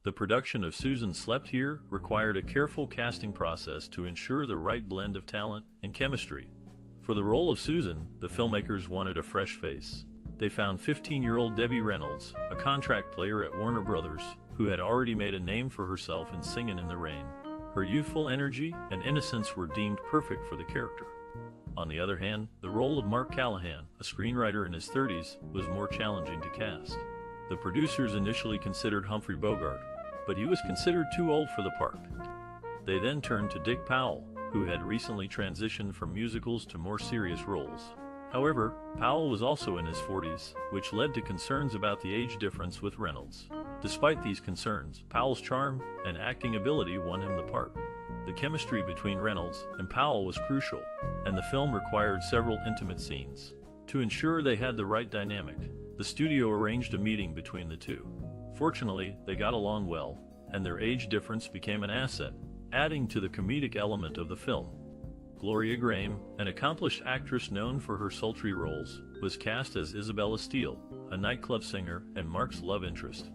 The production of Susan Slept Here required a careful casting process to ensure the right blend of talent and chemistry. For the role of Susan, the filmmakers wanted a fresh face. They found 15-year-old Debbie Reynolds, a contract player at Warner Brothers, who had already made a name for herself in Singin' in the Rain. Her youthful energy and innocence were deemed perfect for the character. On the other hand, the role of Mark Callahan, a screenwriter in his 30s, was more challenging to cast. The producers initially considered Humphrey Bogart, but he was considered too old for the part. They then turned to Dick Powell, who had recently transitioned from musicals to more serious roles. However, Powell was also in his 40s, which led to concerns about the age difference with Reynolds. Despite these concerns, Powell's charm and acting ability won him the part. The chemistry between Reynolds and Powell was crucial, and the film required several intimate scenes. To ensure they had the right dynamic, the studio arranged a meeting between the two. Fortunately, they got along well, and their age difference became an asset, adding to the comedic element of the film. Gloria Grahame, an accomplished actress known for her sultry roles, was cast as Isabella Steele, a nightclub singer and Mark's love interest.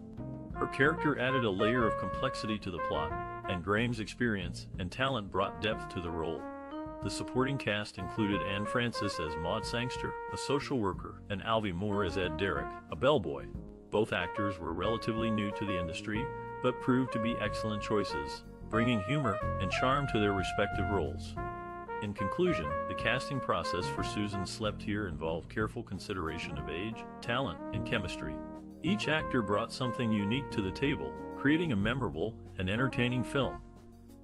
Her character added a layer of complexity to the plot, and Grahame's experience and talent brought depth to the role. The supporting cast included Anne Francis as Maude Sangster, a social worker, and Alvy Moore as Ed Derrick, a bellboy. Both actors were relatively new to the industry, but proved to be excellent choices, bringing humor and charm to their respective roles. In conclusion, the casting process for Susan Slept Here involved careful consideration of age, talent, and chemistry. Each actor brought something unique to the table, creating a memorable and entertaining film.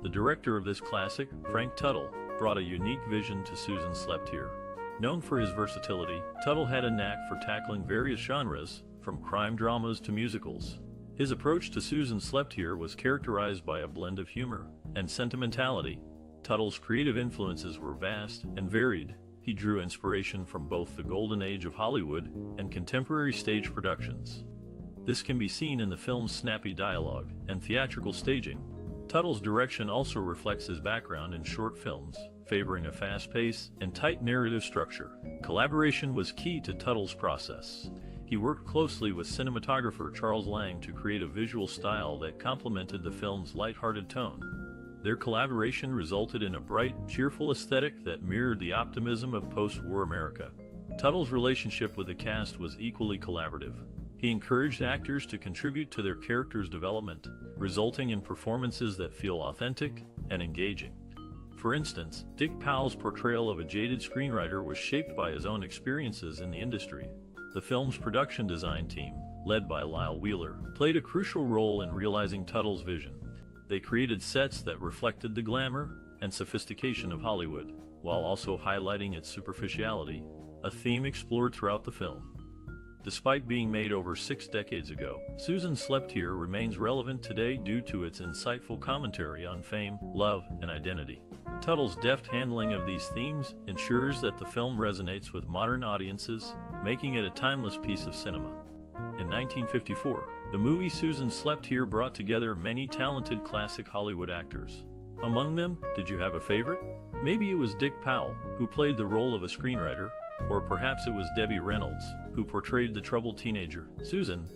The director of this classic, Frank Tuttle, brought a unique vision to Susan Slept Here. Known for his versatility, Tuttle had a knack for tackling various genres, from crime dramas to musicals. His approach to Susan Slept Here was characterized by a blend of humor and sentimentality. Tuttle's creative influences were vast and varied. He drew inspiration from both the golden age of Hollywood and contemporary stage productions. This can be seen in the film's snappy dialogue and theatrical staging. Tuttle's direction also reflects his background in short films, favoring a fast pace and tight narrative structure. Collaboration was key to Tuttle's process. He worked closely with cinematographer Charles Lang to create a visual style that complemented the film's lighthearted tone. Their collaboration resulted in a bright, cheerful aesthetic that mirrored the optimism of post-war America. Tuttle's relationship with the cast was equally collaborative. He encouraged actors to contribute to their characters' development, resulting in performances that feel authentic and engaging. For instance, Dick Powell's portrayal of a jaded screenwriter was shaped by his own experiences in the industry. The film's production design team, led by Lyle Wheeler, played a crucial role in realizing Tuttle's vision. They created sets that reflected the glamour and sophistication of Hollywood, while also highlighting its superficiality, a theme explored throughout the film. Despite being made over 6 decades ago, Susan Slept Here remains relevant today due to its insightful commentary on fame, love, and identity. Tuttle's deft handling of these themes ensures that the film resonates with modern audiences, making it a timeless piece of cinema. In 1954, the movie Susan Slept Here brought together many talented classic Hollywood actors. Among them, did you have a favorite? Maybe it was Dick Powell, who played the role of a screenwriter, or perhaps it was Debbie Reynolds, who portrayed the troubled teenager, Susan.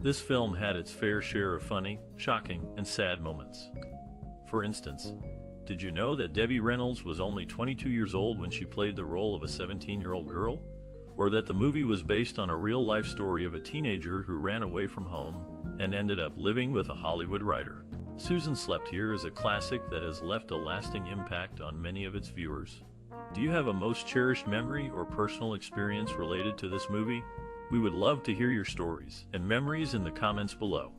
This film had its fair share of funny, shocking, and sad moments. For instance, did you know that Debbie Reynolds was only 22 years old when she played the role of a 17-year-old girl? Or that the movie was based on a real-life story of a teenager who ran away from home and ended up living with a Hollywood writer? Susan Slept Here is a classic that has left a lasting impact on many of its viewers. Do you have a most cherished memory or personal experience related to this movie? We would love to hear your stories and memories in the comments below.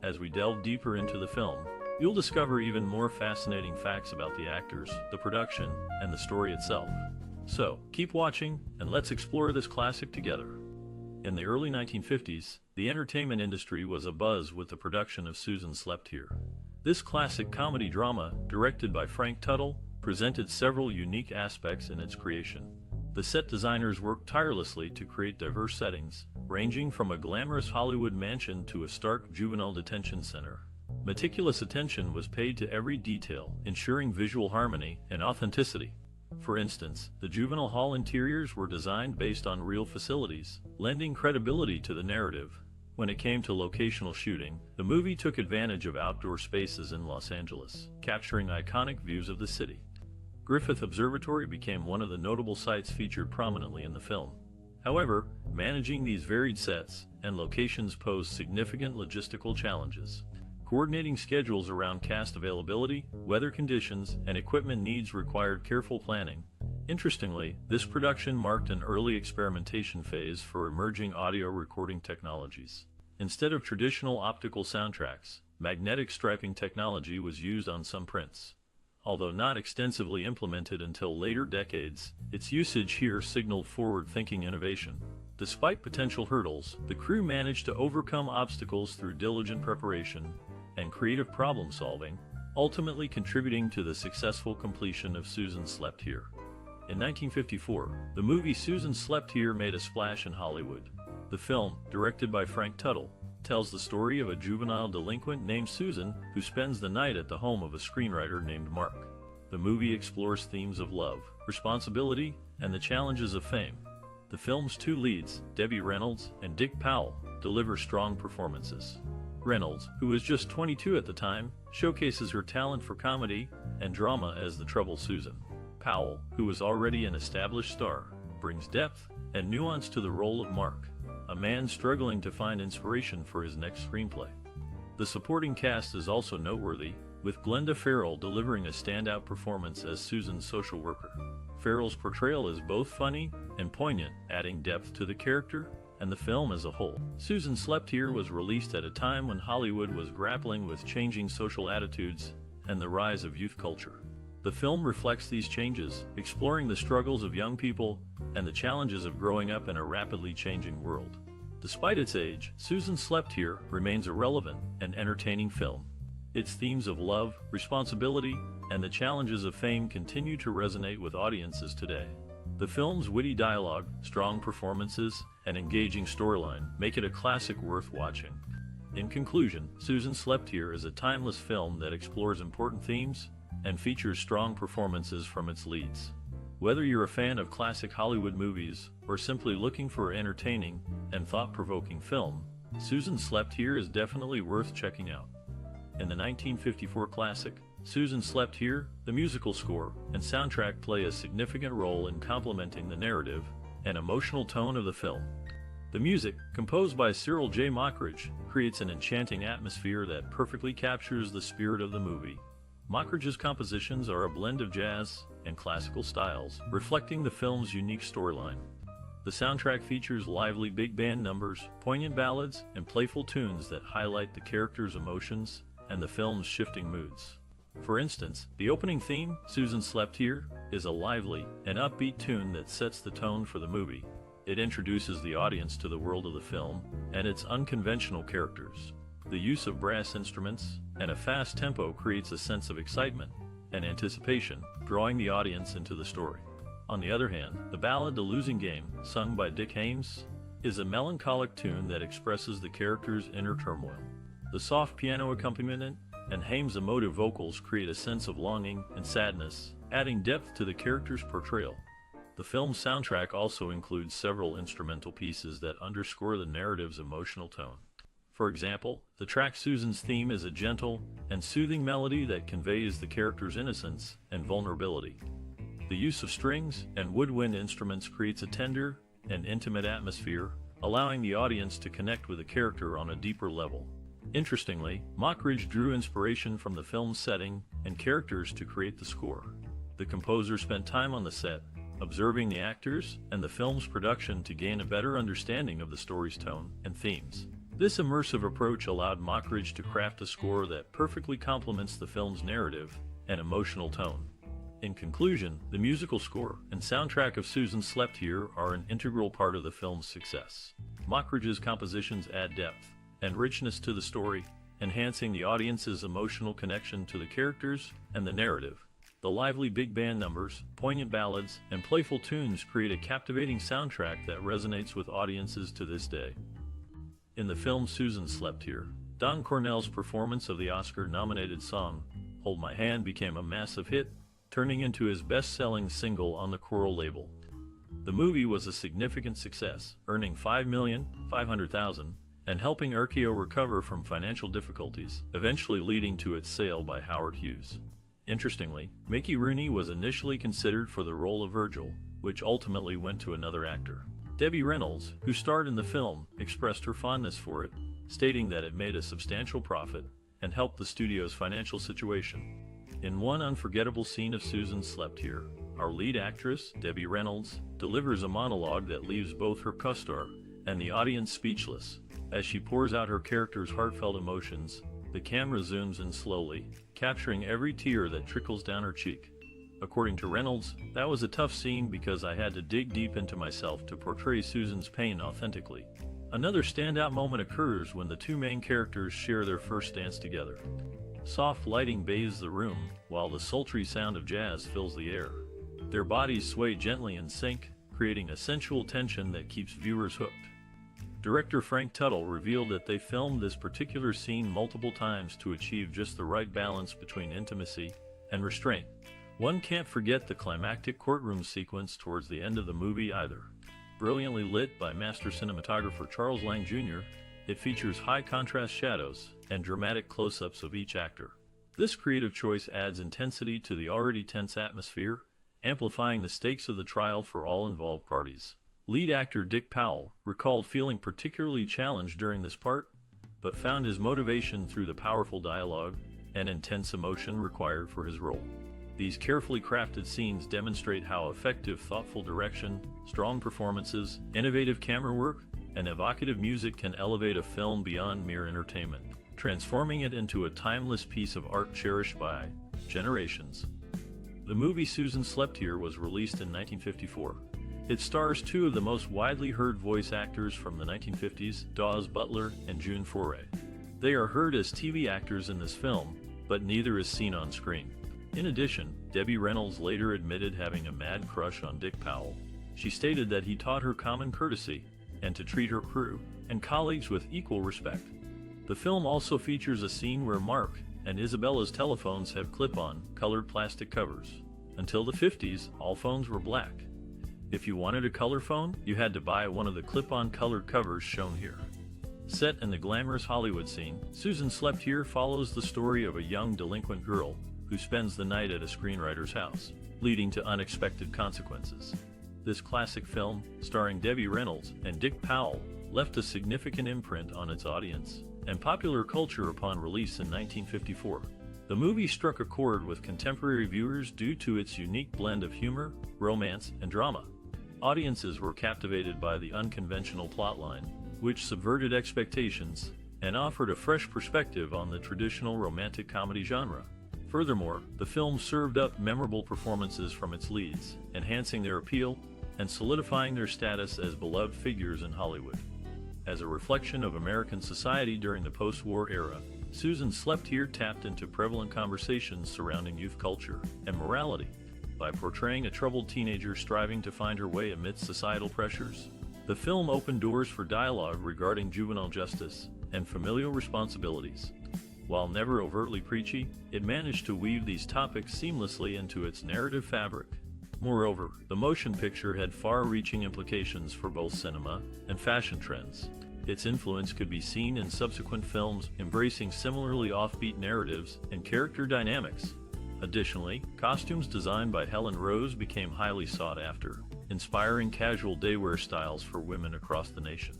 As we delve deeper into the film, you'll discover even more fascinating facts about the actors, the production, and the story itself. So, keep watching, and let's explore this classic together. In the early 1950s, the entertainment industry was abuzz with the production of Susan Slept Here. This classic comedy drama, directed by Frank Tuttle, presented several unique aspects in its creation. The set designers worked tirelessly to create diverse settings, ranging from a glamorous Hollywood mansion to a stark juvenile detention center. Meticulous attention was paid to every detail, ensuring visual harmony and authenticity. For instance, the juvenile hall interiors were designed based on real facilities, lending credibility to the narrative, When it came to locational shooting, the movie took advantage of outdoor spaces in Los Angeles, capturing iconic views of the city. Griffith Observatory became one of the notable sites featured prominently in the film. However, managing these varied sets and locations posed significant logistical challenges. Coordinating schedules around cast availability, weather conditions, and equipment needs required careful planning. Interestingly, this production marked an early experimentation phase for emerging audio recording technologies. Instead of traditional optical soundtracks, magnetic striping technology was used on some prints. Although not extensively implemented until later decades, its usage here signaled forward-thinking innovation. Despite potential hurdles, the crew managed to overcome obstacles through diligent preparation and creative problem-solving, ultimately contributing to the successful completion of Susan Slept Here. In 1954, the movie Susan Slept Here made a splash in Hollywood. The film, directed by Frank Tuttle, tells the story of a juvenile delinquent named Susan who spends the night at the home of a screenwriter named Mark. The movie explores themes of love, responsibility, and the challenges of fame. The film's two leads, Debbie Reynolds and Dick Powell, deliver strong performances. Reynolds, who was just 22 at the time, showcases her talent for comedy and drama as the troubled Susan. Powell, who was already an established star, brings depth and nuance to the role of Mark, a man struggling to find inspiration for his next screenplay. The supporting cast is also noteworthy, with Glenda Farrell delivering a standout performance as Susan's social worker. Farrell's portrayal is both funny and poignant, adding depth to the character and the film as a whole. Susan Slept Here was released at a time when Hollywood was grappling with changing social attitudes and the rise of youth culture. The film reflects these changes, exploring the struggles of young people and the challenges of growing up in a rapidly changing world. Despite its age, Susan Slept Here remains a relevant and entertaining film. Its themes of love, responsibility, and the challenges of fame continue to resonate with audiences today. The film's witty dialogue, strong performances, and engaging storyline make it a classic worth watching. In conclusion, Susan Slept Here is a timeless film that explores important themes and features strong performances from its leads. Whether you're a fan of classic Hollywood movies or simply looking for an entertaining and thought-provoking film, Susan Slept Here is definitely worth checking out. In the 1954 classic, Susan Slept Here, the musical score and soundtrack play a significant role in complementing the narrative and emotional tone of the film. The music, composed by Cyril J. Mockridge, creates an enchanting atmosphere that perfectly captures the spirit of the movie. Mockridge's compositions are a blend of jazz and classical styles, reflecting the film's unique storyline. The soundtrack features lively big band numbers, poignant ballads, and playful tunes that highlight the characters' emotions and the film's shifting moods. For instance, the opening theme, Susan Slept Here, is a lively and upbeat tune that sets the tone for the movie. It introduces the audience to the world of the film and its unconventional characters. The use of brass instruments and a fast tempo creates a sense of excitement and anticipation, drawing the audience into the story. On the other hand, the ballad The Losing Game, sung by Dick Haymes, is a melancholic tune that expresses the character's inner turmoil. The soft piano accompaniment and Haymes' emotive vocals create a sense of longing and sadness, adding depth to the character's portrayal. The film's soundtrack also includes several instrumental pieces that underscore the narrative's emotional tone. For example, the track Susan's Theme is a gentle and soothing melody that conveys the character's innocence and vulnerability. The use of strings and woodwind instruments creates a tender and intimate atmosphere, allowing the audience to connect with the character on a deeper level. Interestingly, Mockridge drew inspiration from the film's setting and characters to create the score. The composer spent time on the set, observing the actors and the film's production to gain a better understanding of the story's tone and themes. This immersive approach allowed Mockridge to craft a score that perfectly complements the film's narrative and emotional tone. In conclusion, the musical score and soundtrack of Susan Slept Here are an integral part of the film's success. Mockridge's compositions add depth and richness to the story, enhancing the audience's emotional connection to the characters and the narrative. The lively big band numbers, poignant ballads, and playful tunes create a captivating soundtrack that resonates with audiences to this day. In the film Susan Slept Here, Don Cornell's performance of the Oscar-nominated song, Hold My Hand, became a massive hit, turning into his best-selling single on the Coral label. The movie was a significant success, earning $5,500,000 and helping Urquio recover from financial difficulties, eventually leading to its sale by Howard Hughes. Interestingly, Mickey Rooney was initially considered for the role of Virgil, which ultimately went to another actor. Debbie Reynolds, who starred in the film, expressed her fondness for it, stating that it made a substantial profit and helped the studio's financial situation. In one unforgettable scene of Susan Slept Here, our lead actress, Debbie Reynolds, delivers a monologue that leaves both her co-star and the audience speechless. As she pours out her character's heartfelt emotions, the camera zooms in slowly, capturing every tear that trickles down her cheek. According to Reynolds, that was a tough scene because I had to dig deep into myself to portray Susan's pain authentically. Another standout moment occurs when the two main characters share their first dance together. Soft lighting bathes the room, while the sultry sound of jazz fills the air. Their bodies sway gently in sync, creating a sensual tension that keeps viewers hooked. Director Frank Tuttle revealed that they filmed this particular scene multiple times to achieve just the right balance between intimacy and restraint. One can't forget the climactic courtroom sequence towards the end of the movie either. Brilliantly lit by master cinematographer Charles Lang Jr., it features high-contrast shadows and dramatic close-ups of each actor. This creative choice adds intensity to the already tense atmosphere, amplifying the stakes of the trial for all involved parties. Lead actor Dick Powell recalled feeling particularly challenged during this part, but found his motivation through the powerful dialogue and intense emotion required for his role. These carefully crafted scenes demonstrate how effective thoughtful direction, strong performances, innovative camera work, and evocative music can elevate a film beyond mere entertainment, transforming it into a timeless piece of art cherished by generations. The movie Susan Slept Here was released in 1954. It stars two of the most widely heard voice actors from the 1950s, Daws Butler and June Foray. They are heard as TV actors in this film, but neither is seen on screen. In addition, Debbie Reynolds later admitted having a mad crush on Dick Powell. She stated that he taught her common courtesy and to treat her crew and colleagues with equal respect. The film also features a scene where Mark and Isabella's telephones have clip-on, colored plastic covers. Until the 50s, all phones were black. If you wanted a color phone, you had to buy one of the clip-on colored covers shown here. Set in the glamorous Hollywood scene, Susan Slept Here follows the story of a young delinquent girl who spends the night at a screenwriter's house, leading to unexpected consequences. This classic film, starring Debbie Reynolds and Dick Powell, left a significant imprint on its audience and popular culture upon release in 1954. The movie struck a chord with contemporary viewers due to its unique blend of humor, romance, and drama. Audiences were captivated by the unconventional plotline, which subverted expectations and offered a fresh perspective on the traditional romantic comedy genre. Furthermore, the film served up memorable performances from its leads, enhancing their appeal and solidifying their status as beloved figures in Hollywood. As a reflection of American society during the post-war era, Susan Slept Here tapped into prevalent conversations surrounding youth culture and morality. By portraying a troubled teenager striving to find her way amidst societal pressures, the film opened doors for dialogue regarding juvenile justice and familial responsibilities. While never overtly preachy, it managed to weave these topics seamlessly into its narrative fabric. Moreover, the motion picture had far-reaching implications for both cinema and fashion trends. Its influence could be seen in subsequent films embracing similarly offbeat narratives and character dynamics. Additionally, costumes designed by Helen Rose became highly sought after, inspiring casual daywear styles for women across the nation.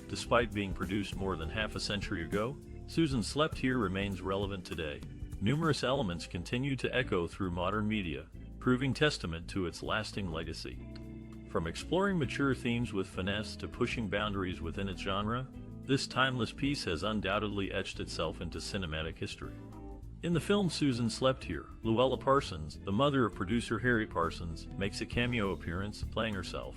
Despite being produced more than half a century ago, Susan Slept Here remains relevant today. Numerous elements continue to echo through modern media, proving testament to its lasting legacy. From exploring mature themes with finesse to pushing boundaries within its genre, this timeless piece has undoubtedly etched itself into cinematic history. In the film Susan Slept Here, Lela Parsons, the mother of producer Harry Parsons, makes a cameo appearance, playing herself.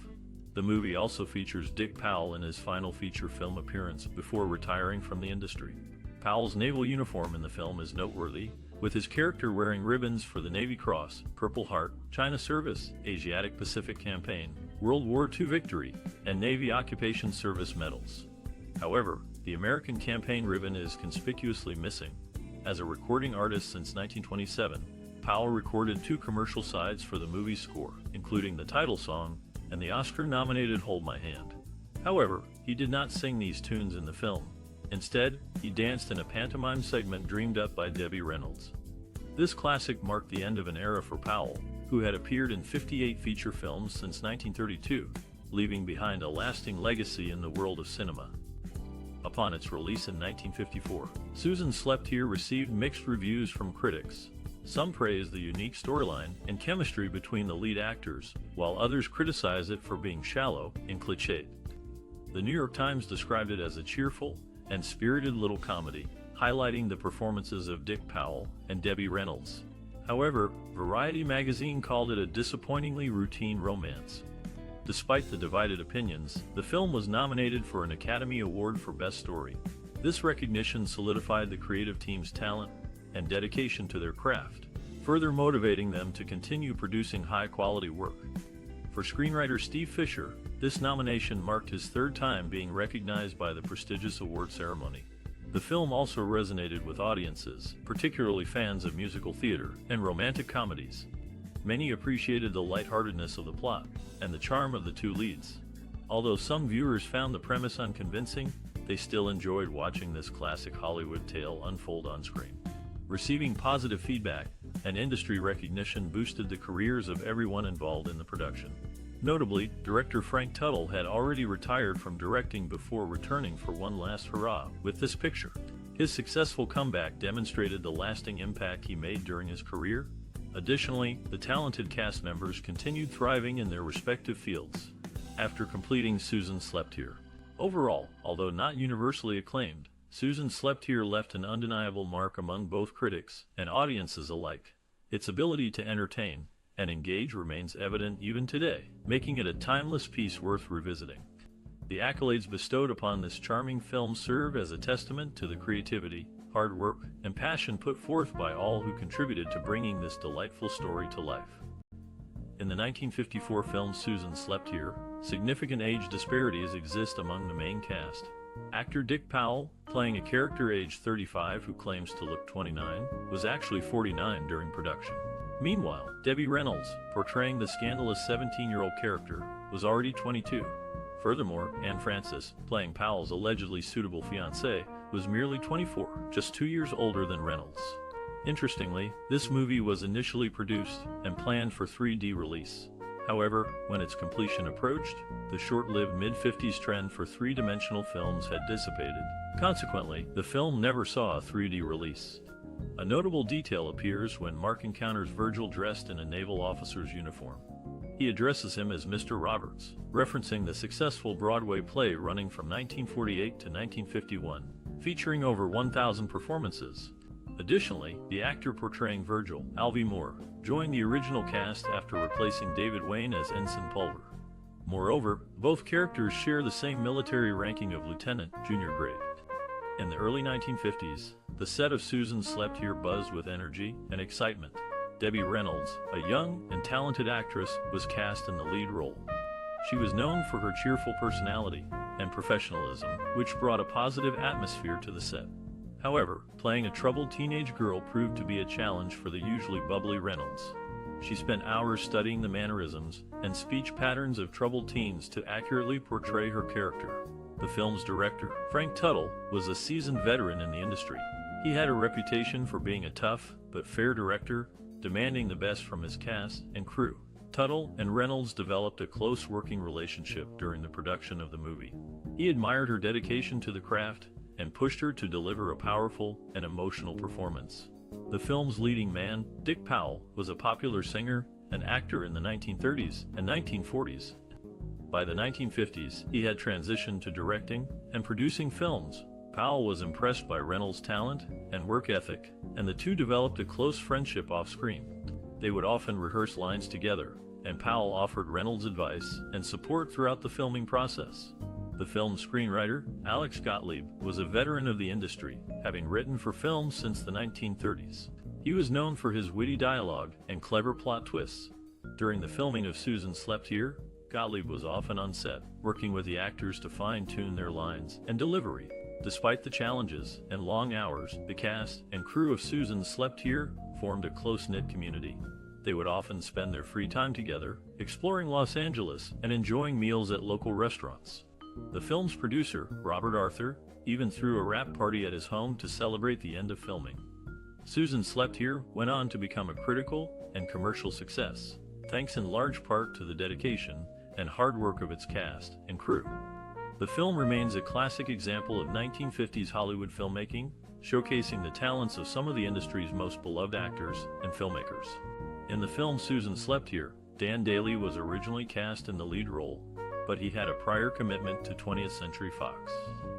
The movie also features Dick Powell in his final feature film appearance before retiring from the industry. Powell's naval uniform in the film is noteworthy, with his character wearing ribbons for the Navy Cross, Purple Heart, China Service, Asiatic Pacific Campaign, World War II Victory, and Navy Occupation Service medals. However, the American campaign ribbon is conspicuously missing. As a recording artist since 1927, Powell recorded 2 commercial sides for the movie's score, including the title song and the Oscar-nominated Hold My Hand. However, he did not sing these tunes in the film. Instead, he danced in a pantomime segment dreamed up by Debbie Reynolds. This classic marked the end of an era for Powell, who had appeared in 58 feature films since 1932, leaving behind a lasting legacy in the world of cinema. Upon its release in 1954, Susan Slept Here received mixed reviews from critics. Some praised the unique storyline and chemistry between the lead actors, while others criticized it for being shallow and cliched. The New York Times described it as a cheerful and spirited little comedy, highlighting the performances of Dick Powell and Debbie Reynolds. However, Variety magazine called it a disappointingly routine romance. Despite the divided opinions, the film was nominated for an Academy Award for Best Story. This recognition solidified the creative team's talent and dedication to their craft, further motivating them to continue producing high-quality work. For screenwriter Steve Fisher, this nomination marked his third time being recognized by the prestigious award ceremony. The film also resonated with audiences, particularly fans of musical theater and romantic comedies. Many appreciated the lightheartedness of the plot and the charm of the two leads. Although some viewers found the premise unconvincing, they still enjoyed watching this classic Hollywood tale unfold on screen. Receiving positive feedback and industry recognition boosted the careers of everyone involved in the production. Notably, director Frank Tuttle had already retired from directing before returning for one last hurrah with this picture. His successful comeback demonstrated the lasting impact he made during his career. Additionally, the talented cast members continued thriving in their respective fields after completing Susan Slept Here. Overall, although not universally acclaimed, Susan Slept Here left an undeniable mark among both critics and audiences alike. Its ability to entertain and engage remains evident even today, making it a timeless piece worth revisiting. The accolades bestowed upon this charming film serve as a testament to the creativity, hard work, and passion put forth by all who contributed to bringing this delightful story to life. In the 1954 film Susan Slept Here, significant age disparities exist among the main cast. Actor Dick Powell, playing a character aged 35 who claims to look 29, was actually 49 during production. Meanwhile, Debbie Reynolds, portraying the scandalous 17-year-old character, was already 22. Furthermore, Anne Francis, playing Powell's allegedly suitable fiancée, was merely 24, just 2 years older than Reynolds. Interestingly, this movie was initially produced and planned for 3D release. However, when its completion approached, the short-lived mid-50s trend for three-dimensional films had dissipated. Consequently, the film never saw a 3D release. A notable detail appears when Mark encounters Virgil dressed in a naval officer's uniform. He addresses him as Mr. Roberts, referencing the successful Broadway play running from 1948 to 1951, featuring over 1,000 performances. Additionally, the actor portraying Virgil, Alvy, joined the original cast after replacing David Wayne as Ensign Pulver. Moreover, both characters share the same military ranking of lieutenant, junior grade. In the early 1950s, the set of Susan Slept Here buzzed with energy and excitement. Debbie Reynolds, a young and talented actress, was cast in the lead role. She was known for her cheerful personality and professionalism, which brought a positive atmosphere to the set. However, playing a troubled teenage girl proved to be a challenge for the usually bubbly Reynolds. She spent hours studying the mannerisms and speech patterns of troubled teens to accurately portray her character. The film's director, Frank Tuttle, was a seasoned veteran in the industry. He had a reputation for being a tough but fair director, demanding the best from his cast and crew. Tuttle and Reynolds developed a close working relationship during the production of the movie. He admired her dedication to the craft and pushed her to deliver a powerful and emotional performance. The film's leading man, Dick Powell, was a popular singer and actor in the 1930s and 1940s. By the 1950s, he had transitioned to directing and producing films. Powell was impressed by Reynolds' talent and work ethic, and the two developed a close friendship off-screen. They would often rehearse lines together, and Powell offered Reynolds advice and support throughout the filming process. The film's screenwriter, Alex Gottlieb, was a veteran of the industry, having written for films since the 1930s. He was known for his witty dialogue and clever plot twists. During the filming of Susan Slept Here, Gottlieb was often on set, working with the actors to fine-tune their lines and delivery. Despite the challenges and long hours, the cast and crew of Susan Slept Here formed a close-knit community. They would often spend their free time together, exploring Los Angeles and enjoying meals at local restaurants. The film's producer, Robert Arthur, even threw a wrap party at his home to celebrate the end of filming. Susan Slept Here went on to become a critical and commercial success, thanks in large part to the dedication and hard work of its cast and crew. The film remains a classic example of 1950s Hollywood filmmaking, showcasing the talents of some of the industry's most beloved actors and filmmakers. In the film Susan Slept Here, Dan Dailey was originally cast in the lead role, but he had a prior commitment to 20th Century Fox.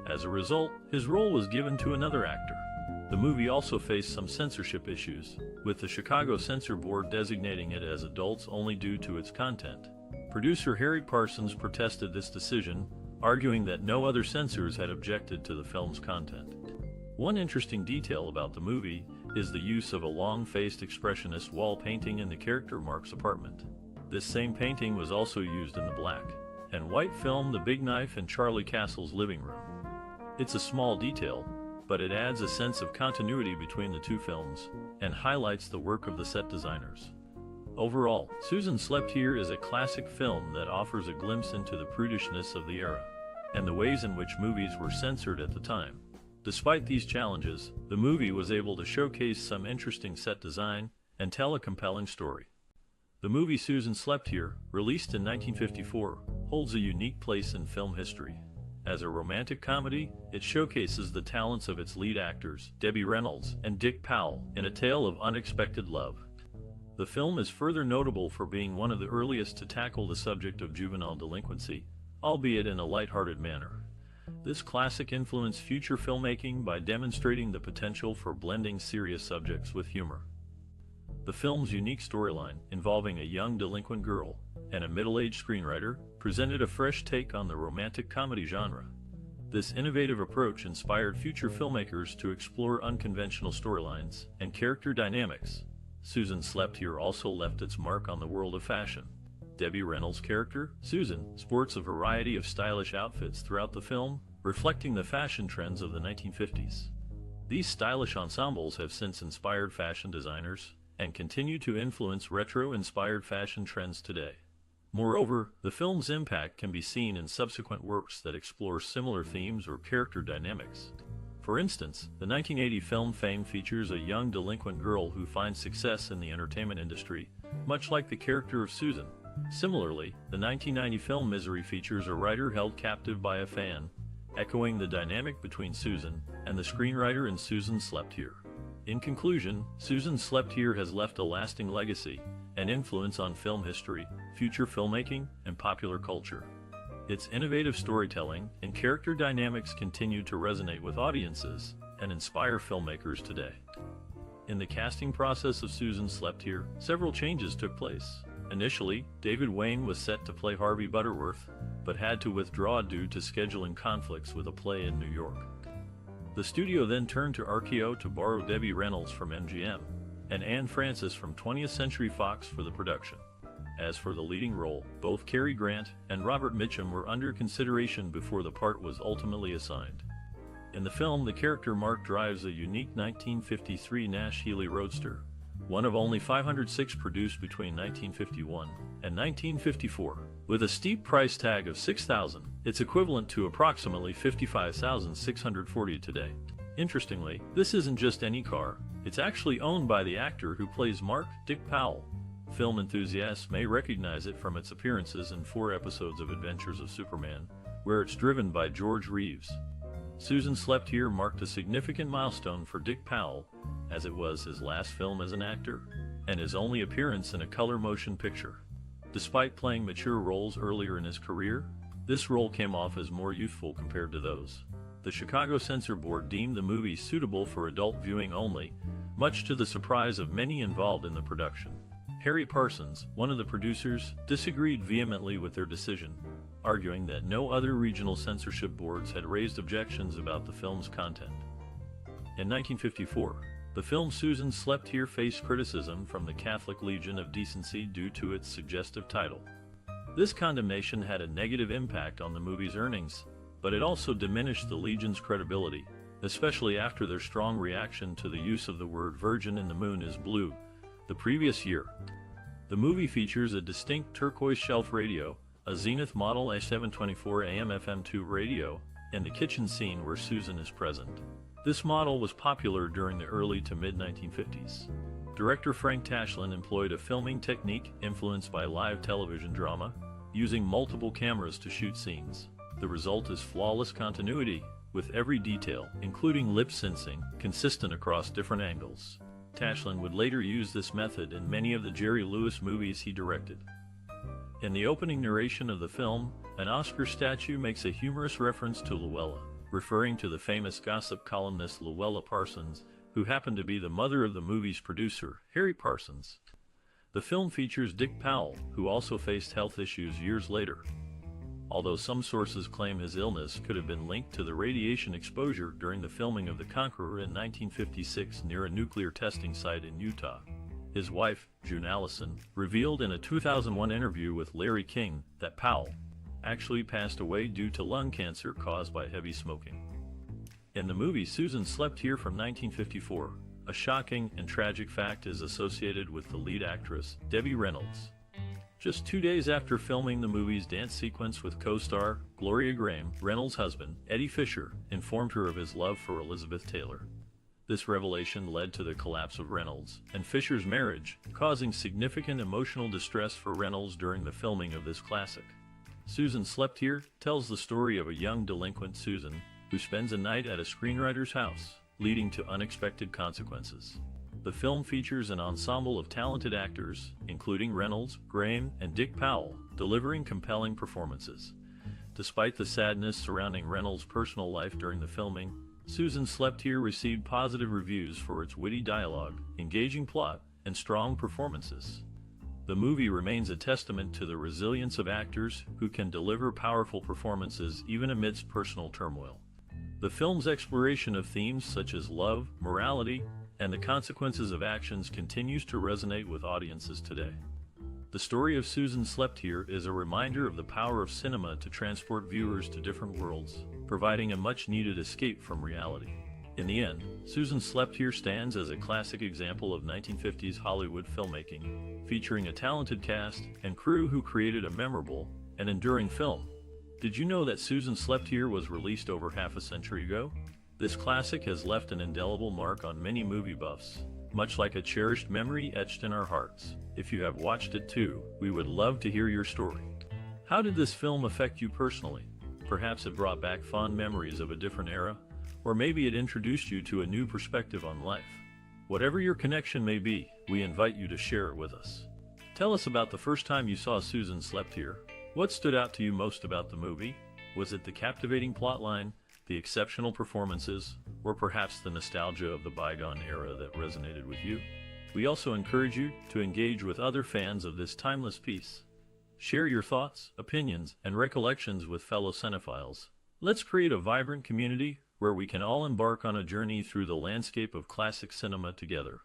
As a result, his role was given to another actor. The movie also faced some censorship issues, with the Chicago Censor Board designating it as adults only due to its content. Producer Harry Parsons protested this decision, arguing that no other censors had objected to the film's content. One interesting detail about the movie is the use of a long-faced expressionist wall painting in the character Mark's apartment. This same painting was also used in the black and white film The Big Knife in Charlie Castle's living room. It's a small detail, but it adds a sense of continuity between the two films and highlights the work of the set designers. Overall, Susan Slept Here is a classic film that offers a glimpse into the prudishness of the era and the ways in which movies were censored at the time. Despite these challenges, the movie was able to showcase some interesting set design and tell a compelling story. The movie Susan Slept Here, released in 1954, holds a unique place in film history. As a romantic comedy, it showcases the talents of its lead actors, Debbie Reynolds and Dick Powell, in a tale of unexpected love. The film is further notable for being one of the earliest to tackle the subject of juvenile delinquency, albeit in a lighthearted manner. This classic influenced future filmmaking by demonstrating the potential for blending serious subjects with humor. The film's unique storyline, involving a young delinquent girl and a middle-aged screenwriter, presented a fresh take on the romantic comedy genre. This innovative approach inspired future filmmakers to explore unconventional storylines and character dynamics. Susan Slept Here also left its mark on the world of fashion. Debbie Reynolds' character, Susan, sports a variety of stylish outfits throughout the film, reflecting the fashion trends of the 1950s. These stylish ensembles have since inspired fashion designers and continue to influence retro-inspired fashion trends today. Moreover, the film's impact can be seen in subsequent works that explore similar themes or character dynamics. For instance, the 1980 film Fame features a young delinquent girl who finds success in the entertainment industry, much like the character of Susan. Similarly, the 1990 film Misery features a writer held captive by a fan, echoing the dynamic between Susan and the screenwriter in Susan Slept Here. In conclusion, Susan Slept Here has left a lasting legacy and influence on film history, future filmmaking, and popular culture. Its innovative storytelling and character dynamics continue to resonate with audiences and inspire filmmakers today. In the casting process of Susan Slept Here, several changes took place. Initially, David Wayne was set to play Harvey Butterworth, but had to withdraw due to scheduling conflicts with a play in New York. The studio then turned to RKO to borrow Debbie Reynolds from MGM and Anne Francis from 20th Century Fox for the production. As for the leading role, both Cary Grant and Robert Mitchum were under consideration before the part was ultimately assigned. In the film, the character Mark drives a unique 1953 Nash Healey Roadster, one of only 506 produced between 1951 and 1954. With a steep price tag of $6,000, it's equivalent to approximately $55,640 today. Interestingly, this isn't just any car, it's actually owned by the actor who plays Mark, Dick Powell. Film enthusiasts may recognize it from its appearances in 4 episodes of Adventures of Superman, where it's driven by George Reeves. Susan Slept Here marked a significant milestone for Dick Powell, as it was his last film as an actor, and his only appearance in a color motion picture. Despite playing mature roles earlier in his career, this role came off as more youthful compared to those. The Chicago Censor Board deemed the movie suitable for adult viewing only, much to the surprise of many involved in the production. Harry Parsons, one of the producers, disagreed vehemently with their decision, arguing that no other regional censorship boards had raised objections about the film's content. In 1954, the film Susan Slept Here faced criticism from the Catholic Legion of Decency due to its suggestive title. This condemnation had a negative impact on the movie's earnings, but it also diminished the Legion's credibility, especially after their strong reaction to the use of the word virgin in The Moon is Blue the previous year. The movie features a distinct turquoise shelf radio, a Zenith Model A724 AM/FM2 radio, and the kitchen scene where Susan is present. This model was popular during the early to mid-1950s. Director Frank Tashlin employed a filming technique influenced by live television drama, using multiple cameras to shoot scenes. The result is flawless continuity, with every detail, including lip syncing, consistent across different angles. Tashlin would later use this method in many of the Jerry Lewis movies he directed. In the opening narration of the film, an Oscar statue makes a humorous reference to Lela, referring to the famous gossip columnist Lela Parsons, who happened to be the mother of the movie's producer, Harry Parsons. The film features Dick Powell, who also faced health issues years later. Although some sources claim his illness could have been linked to the radiation exposure during the filming of The Conqueror in 1956 near a nuclear testing site in Utah. His wife, June Allison, revealed in a 2001 interview with Larry King that Powell actually passed away due to lung cancer caused by heavy smoking. In the movie Susan Slept Here from 1954, a shocking and tragic fact is associated with the lead actress, Debbie Reynolds. Just 2 days after filming the movie's dance sequence with co-star Gloria Grahame, Reynolds' husband, Eddie Fisher, informed her of his love for Elizabeth Taylor. This revelation led to the collapse of Reynolds and Fisher's marriage, causing significant emotional distress for Reynolds during the filming of this classic. Susan Slept Here tells the story of a young delinquent Susan who spends a night at a screenwriter's house, leading to unexpected consequences. The film features an ensemble of talented actors, including Reynolds, Grahame, and Dick Powell, delivering compelling performances. Despite the sadness surrounding Reynolds' personal life during the filming, Susan Slept Here received positive reviews for its witty dialogue, engaging plot, and strong performances. The movie remains a testament to the resilience of actors who can deliver powerful performances even amidst personal turmoil. The film's exploration of themes such as love, morality, and the consequences of actions continues to resonate with audiences today. The story of Susan Slept Here is a reminder of the power of cinema to transport viewers to different worlds, providing a much-needed escape from reality. In the end, Susan Slept Here stands as a classic example of 1950s Hollywood filmmaking, featuring a talented cast and crew who created a memorable and enduring film. Did you know that Susan Slept Here was released over half a century ago? This classic has left an indelible mark on many movie buffs, much like a cherished memory etched in our hearts. If you have watched it too, we would love to hear your story. How did this film affect you personally? Perhaps it brought back fond memories of a different era, or maybe it introduced you to a new perspective on life. Whatever your connection may be, we invite you to share it with us. Tell us about the first time you saw Susan Slept Here. What stood out to you most about the movie? Was it the captivating plotline, the exceptional performances, or perhaps the nostalgia of the bygone era that resonated with you? We also encourage you to engage with other fans of this timeless piece. Share your thoughts, opinions, and recollections with fellow cinephiles. Let's create a vibrant community where we can all embark on a journey through the landscape of classic cinema together.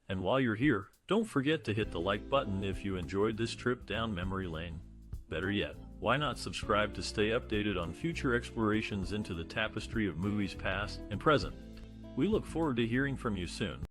And while you're here, don't forget to hit the like button if you enjoyed this trip down memory lane. Better yet, why not subscribe to stay updated on future explorations into the tapestry of movies past and present? We look forward to hearing from you soon.